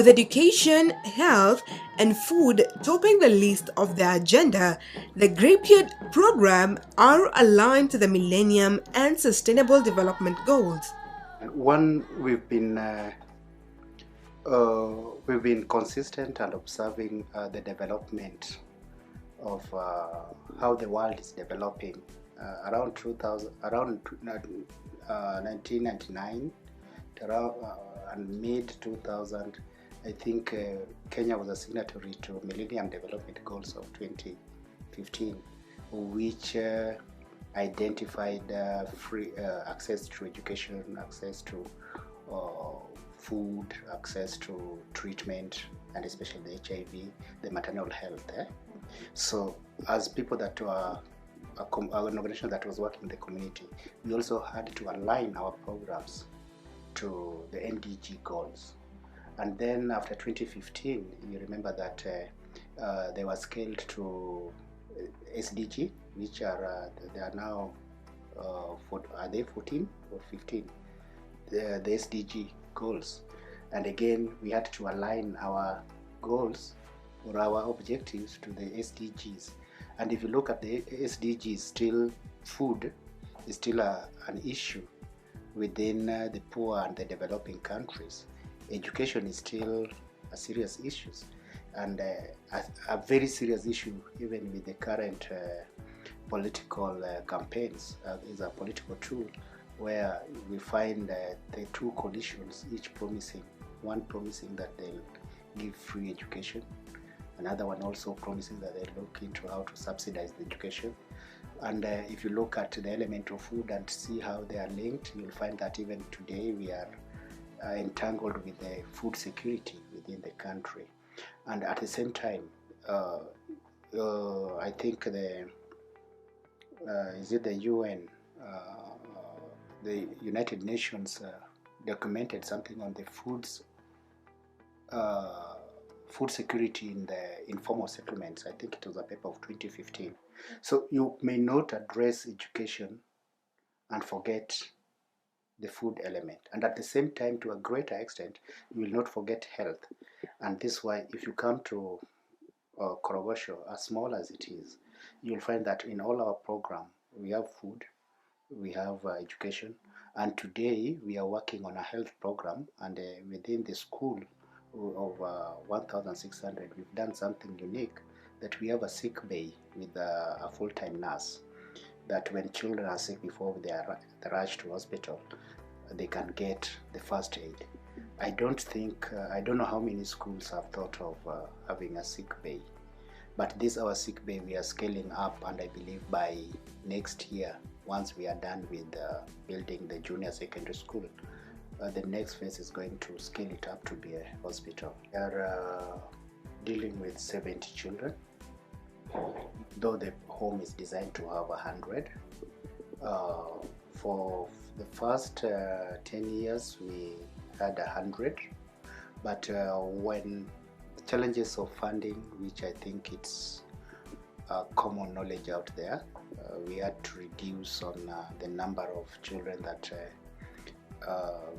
With education, health, and food topping the list of their agenda, the Grapesyard program are aligned to the Millennium and Sustainable Development Goals. One, we've been consistent and observing the development of how the world is developing. Around 1999 and mid 2000, I think Kenya was a signatory to Millennium Development Goals of 2015, which identified free access to education, access to food, access to treatment, and especially the HIV, the maternal health. So as people that were an organization that was working in the community, we also had to align our programs to the MDG goals. And then after 2015, you remember that they were scaled to SDG, which are they are now are they 14 or 15? The SDG goals. And again, we had to align our goals or our objectives to the SDGs. And if you look at the SDGs, still food is still an issue within the poor and the developing countries. Education is still a serious issue, and a very serious issue even with the current political campaigns. Is a political tool where we find the two coalitions, each promising, one promising that they'll give free education, another one also promising that they'll look into how to subsidize the education. And if you look at the element of food and see how they are linked, you'll find that even today we are entangled with the food security within the country. And at the same time, I think is it the UN, the United Nations documented something on the food security in the informal settlements. I think it was a paper of 2015. So you may not address education and forget the food element, and at the same time, to a greater extent, you will not forget health. And this is why, if you come to Korogosho, as small as it is, you'll find that in all our program we have food, we have education, and today we are working on a health program, and within the school of 1,600, we've done something unique, that we have a sick bay with a full-time nurse, that when children are sick before they are rushed to hospital, they can get the first aid. I don't know how many schools have thought of having a sick bay, but this our sick bay we are scaling up, and I believe by next year, once we are done with building the junior secondary school, the next phase is going to scale it up to be a hospital. We are dealing with 70 children, though the home is designed to have 100. For the first 10 years we had 100, but when the challenges of funding, which I think it's common knowledge out there, we had to reduce on the number of children that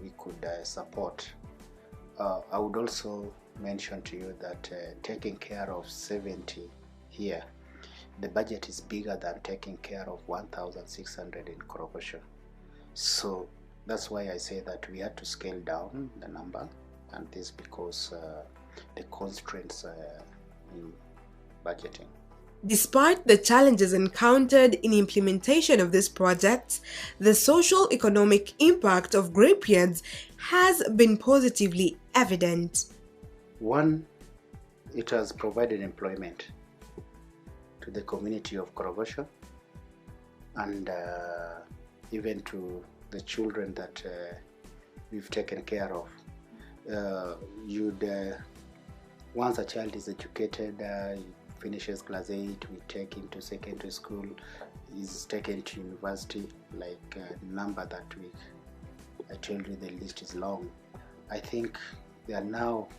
we could support. I would also mention to you that taking care of 70 here, the budget is bigger than taking care of 1,600 in Korogosho. So that's why I say that we had to scale down the number, and this because the constraints in budgeting. Despite the challenges encountered in implementation of these projects, the social-economic impact of Grapesyards has been positively evident. One, it has provided employment to the community of Korogosho, and even to the children that we've taken care of. Once a child is educated, finishes class 8, we take him to secondary school, is taken to university, like number that I told you, the list is long. I think they are now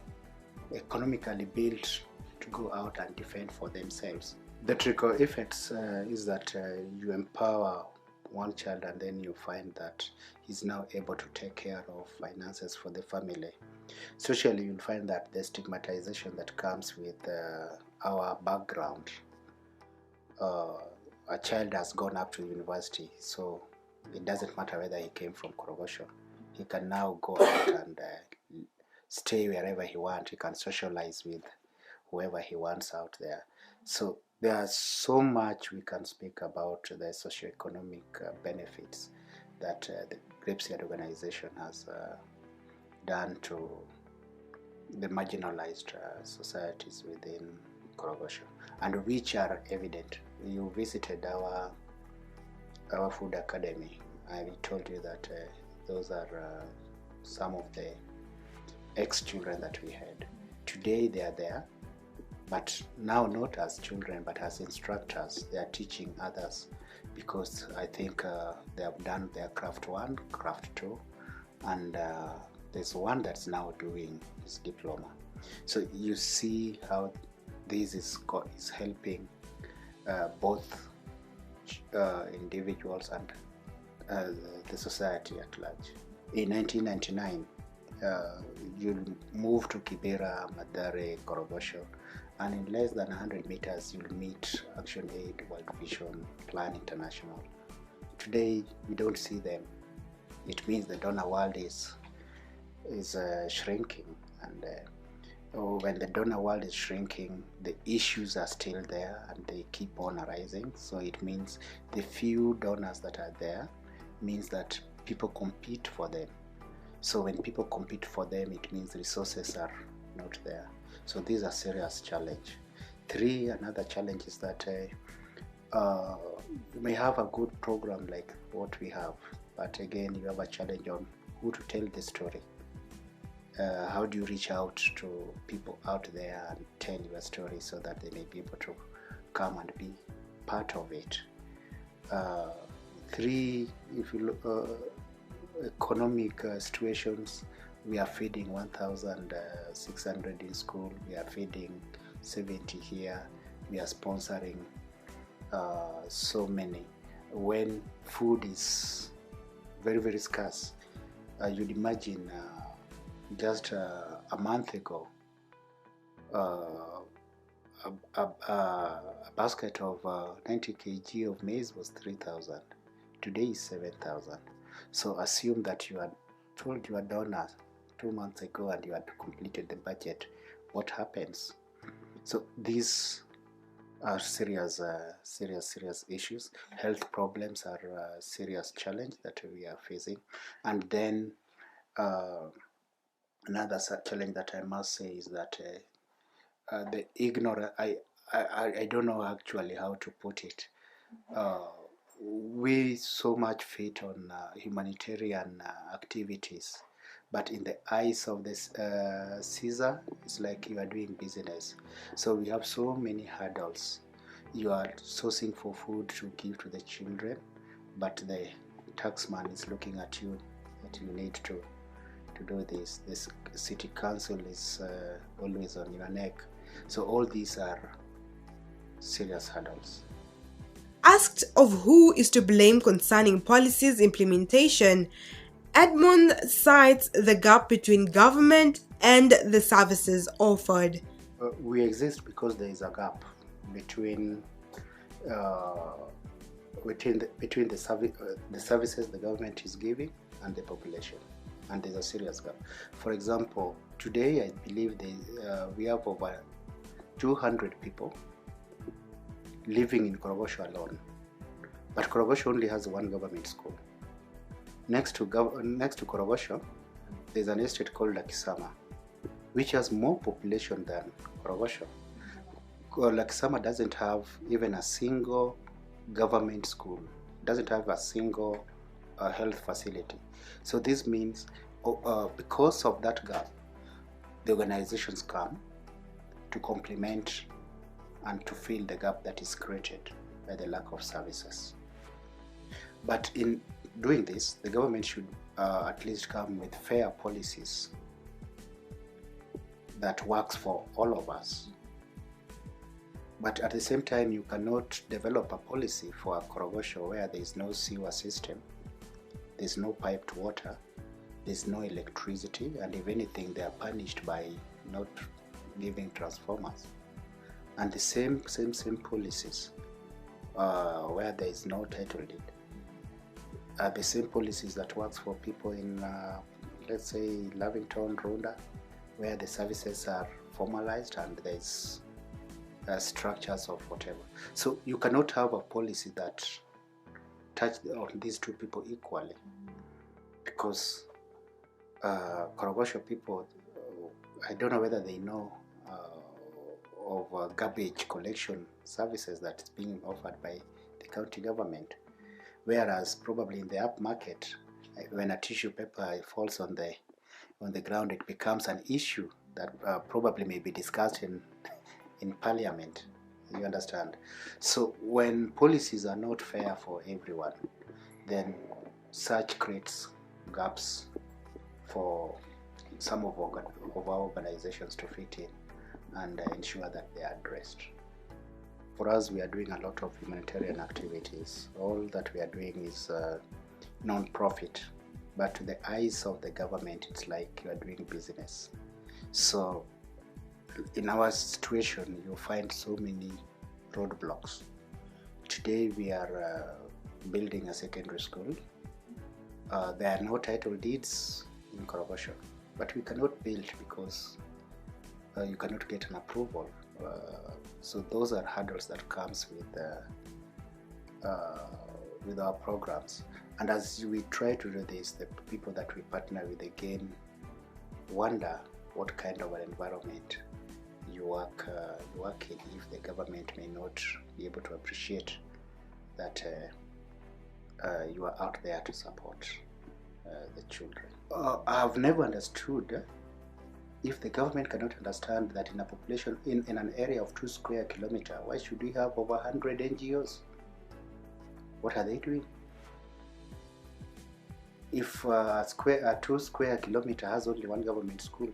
economically built to go out and defend for themselves. The trickle effects is that you empower one child, and then you find that he's now able to take care of finances for the family. Socially, you'll find that the stigmatization that comes with our background. A child has gone up to university, so it doesn't matter whether he came from Korogosho. He can now go out and stay wherever he wants. He can socialize with whoever he wants out there. So there's so much we can speak about the socioeconomic benefits that the Grapesyard organization has done to the marginalized societies within Korogosho, and which are evident. You visited our food academy. I told you that those are some of the ex-children that we had. Today they are there, but now not as children but as instructors. They are teaching others, because I think they have done their craft 1, craft 2, and there's one that's now doing his diploma. So you see how this is helping both individuals and the society at large. In 1999, you'll move to Kibera, Madare, Korogosho, and in less than 100 meters you'll meet Action Aid, World Vision, Plan International. Today we don't see them. It means the donor world is shrinking, and when the donor world is shrinking, the issues are still there and they keep on arising. So it means the few donors that are there means that people compete for them. So when people compete for them, it means resources are not there. So these are serious challenge. 3, another challenge is that you may have a good program like what we have, but again you have a challenge on who to tell the story. How do you reach out to people out there and tell your story so that they may be able to come and be part of it? 3, if you look economic situations, we are feeding 1,600 in school, we are feeding 70 here, we are sponsoring so many. When food is very, very scarce, you'd imagine just a month ago, a basket of 90 kg of maize was 3,000. Today is 7,000. So assume that you had told your donor 2 months ago and you had completed the budget. What happens? So these are serious issues. Health problems are a serious challenge that we are facing. And then another challenge that I must say is that the ignorant. I don't know actually how to put it. We so much fit on humanitarian activities, but in the eyes of this Caesar, it's like you are doing business. So we have so many hurdles. You are sourcing for food to give to the children, but the taxman is looking at you that you need to do this. This city council is always on your neck. So all these are serious hurdles. Asked of who is to blame concerning policies implementation, Edmond cites the gap between government and the services offered. We exist because there is a gap between the services the government is giving and the population, and there's a serious gap. For example, today I believe we have over 200 people living in Korogosho alone, but Korogosho only has one government school. Next to Korogosho, there's an estate called Lakisama, which has more population than Korogosho. Lakisama doesn't have even a single government school, doesn't have a single health facility. So this means because of that gap, the organizations come to complement and to fill the gap that is created by the lack of services. But in doing this, the government should at least come with fair policies that works for all of us. But at the same time, you cannot develop a policy for a Korogosho where there is no sewer system, there's no piped water, there's no electricity, and if anything, they are punished by not giving transformers. And the same policies where there is no title deed are the same policies that works for people in, let's say, Lavington, Runda, where the services are formalized and there's structures of whatever. So you cannot have a policy that touch on these two people equally, because Korogosho people, I don't know whether they know of garbage collection services that is being offered by the county government, whereas probably in the upmarket, when a tissue paper falls on the ground, it becomes an issue that probably may be discussed in parliament. You understand? So when policies are not fair for everyone, then such creates gaps for some of our organizations to fit in and ensure that they are addressed. For us, we are doing a lot of humanitarian activities. All that we are doing is non-profit, but to the eyes of the government, it's like you are doing business. So in our situation, you find so many roadblocks. Today we are building a secondary school. There are no title deeds in Korogosho, but we cannot build because you cannot get an approval. So those are hurdles that comes with our programs. And as we try to do this, the people that we partner with again wonder what kind of an environment you work in, if the government may not be able to appreciate that you are out there to support the children. I've never understood, if the government cannot understand that in a population, in an area of 2 square kilometers, why should we have over 100 NGOs? What are they doing? If a 2 square kilometer has only one government school,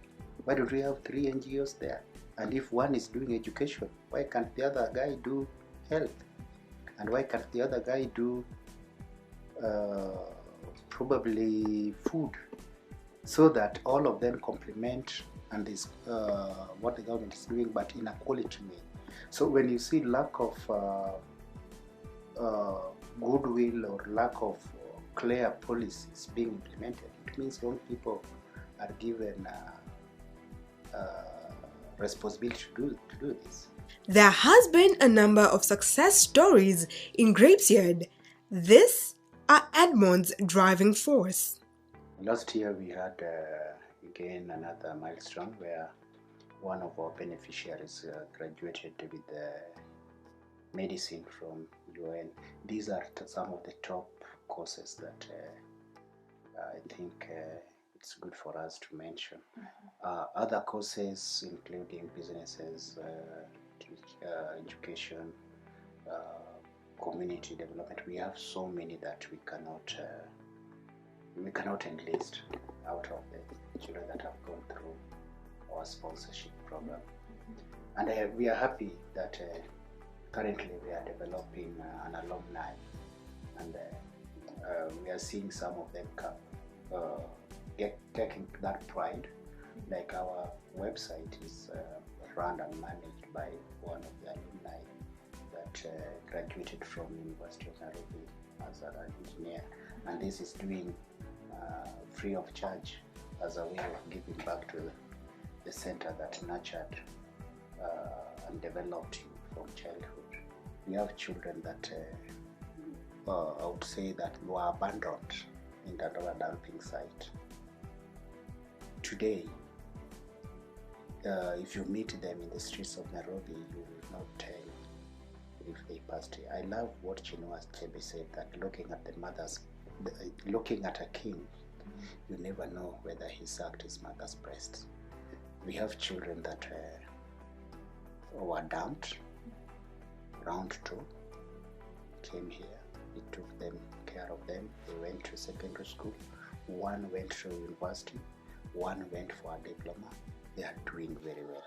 why don't we have 3 NGOs there? And if one is doing education, why can't the other guy do health? And why can't the other guy do probably food? So that all of them complement and is what the government is doing, but in a quality way. So when you see lack of goodwill or lack of clear policies being implemented, it means young people are given responsibility to do this. There has been a number of success stories in Grapesyard. This are Edmond's driving force. Last year we had again another milestone where one of our beneficiaries graduated with medicine from UN. These are some of the top courses that I think it's good for us to mention. Other courses including businesses, education, community development. We have so many that we cannot enlist out of the children that have gone through our sponsorship program. And we are happy that currently we are developing an alumni, and we are seeing some of them come taking that pride. Like our website is run and managed by one of the alumni that graduated from University of Nairobi as an engineer, and this is doing free of charge as a way of giving back to the center that nurtured and developed you from childhood. We have children that I would say that were abandoned in that other dumping site. Today, if you meet them in the streets of Nairobi, you will not tell if they passed it. I love what Chinua Achebe said, that looking at a king, you never know whether he sucked his mother's breast. We have children that were dumped. Round 2 came here. We took care of them. They went to secondary school. One went to university. One went for a diploma. They are doing very well.